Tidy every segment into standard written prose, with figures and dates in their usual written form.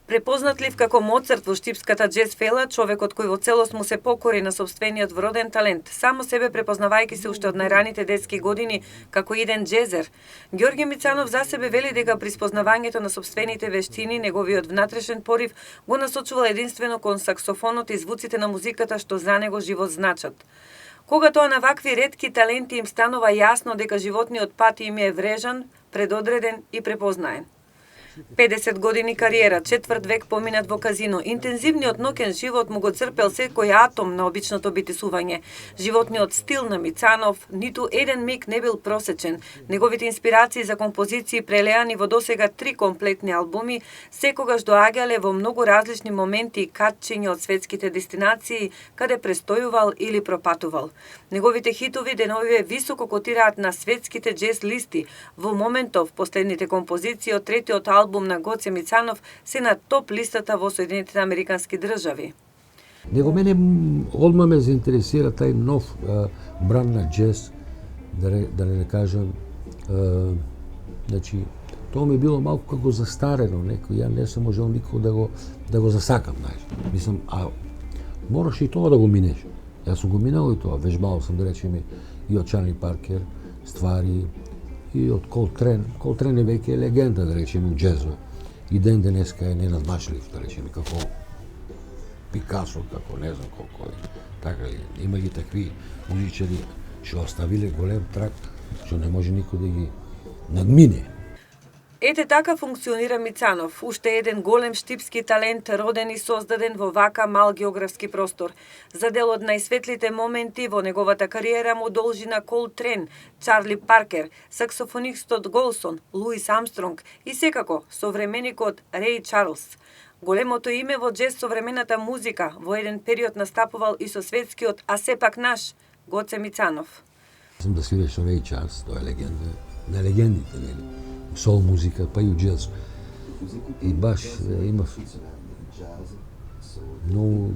Препознатлив како Моцарт во штипската џез фела, човекот кој во целост му се покори на сопствениот вроден талент, само себе препознавајќи се уште од најраните детски години како иден џезер, Ѓорги Мицанов за себе вели дека при спознавањето на сопствените вештини, неговиот внатрешен порив го насочувал единствено кон саксофонот и звуците на музиката што за него живот значат. Кога тоа на вакви ретки таленти им станува јасно дека животниот пат им е врежан, предодреден и препознаен. 50 години кариера, четврт век поминат во казино, интензивниот ноќен живот му го црпел секој атом на обичното битесување. Животниот стил на Мицанов ниту еден миг не бил просечен. Неговите инспирации за композиции прелеани во досега 3 комплетни албуми секогаш доаѓале во многу различни моменти и катчиња од светските дестинации каде престојувал или пропатувал. Неговите хитови деновиве високо котираат на светските џез листи. Во моментов последните композиции од третиот албум на Гоце Мицанов се на топ листата во Соединетите Американски држави. Него мене одма ме заинтересира тај нов бран на џез, да не кажам, значи, тоа ми било малку како застарено, ја не сум можел никако да го засакам, знаеш. Мислам, мораш и тоа да го минеш. Јас сум го минал и тоа, вежбал сам, да речеме, и од Чарли Паркер, ствари, и од Колтрен. Колтрен е веќе легенда, да речеме, у џезот. И ден денеска е ненадмашлив, да речеме, како Пикасо, како не знам колко е. Така ли, има ги такви музичари што оставиле голем трак, што не може никој да ги надмине. Ете така функционира Мицанов, уште еден голем штипски талент, роден и создаден во вака мал географски простор. За дел од најсветлите моменти во неговата кариера му должи на Колтрен, Чарли Паркер, саксофонистот Голсон, Луис Амстронг и секако современикот Реј Чарлс. Големото име во џез современата музика во еден период настапувал и со светскиот, а сепак наш, Гоце Мицанов. Сум да свиреш со Реј Чарлс, тоа е легенда, на легендите, нели? Сол музика, па и у џез. И баш имав многу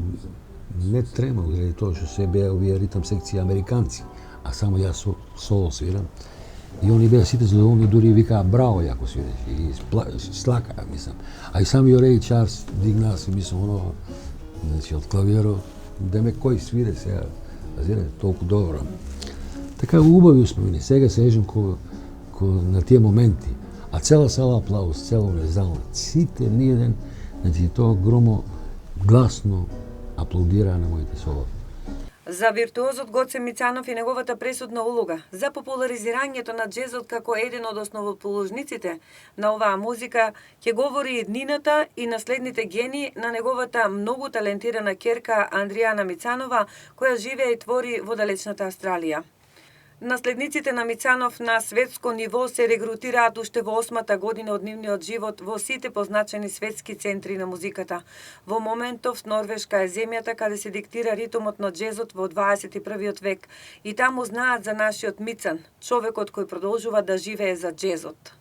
не тремал, заради тоа што се беа овие ритам секција американци, а само јас соло свирам. И они беа сите задоволни, дури викаа браво јако свиреш, и слакаа, мислам. А и самиот Реј Чарлс дигнаа се, мислам, оно, значи, од клавиерот, да ме кој свире сега, разбирате, толку добро. Така убави успомени, сега се ежам на тие моменти, а цела сала аплауз, цела зала, сите ниеден, значи тоа громо гласно аплаудира на моите соло. За виртуозот Гоце Мицанов и неговата пресудна улога за популаризирањето на џезот како еден од основоположниците на оваа музика ќе говори иднината и наследните гени на неговата многу талентирана ќерка Андријана Мицанова, која живее и твори во далечната Австралија. Наследниците на Мицанов на светско ниво се регрутираат уште во 8-та година од нивниот живот во сите позначени светски центри на музиката. Во моментов Норвешка е земјата каде се диктира ритмот на џезот во 21 век и таму знаат за нашиот Мицан, човекот кој продолжува да живее за џезот.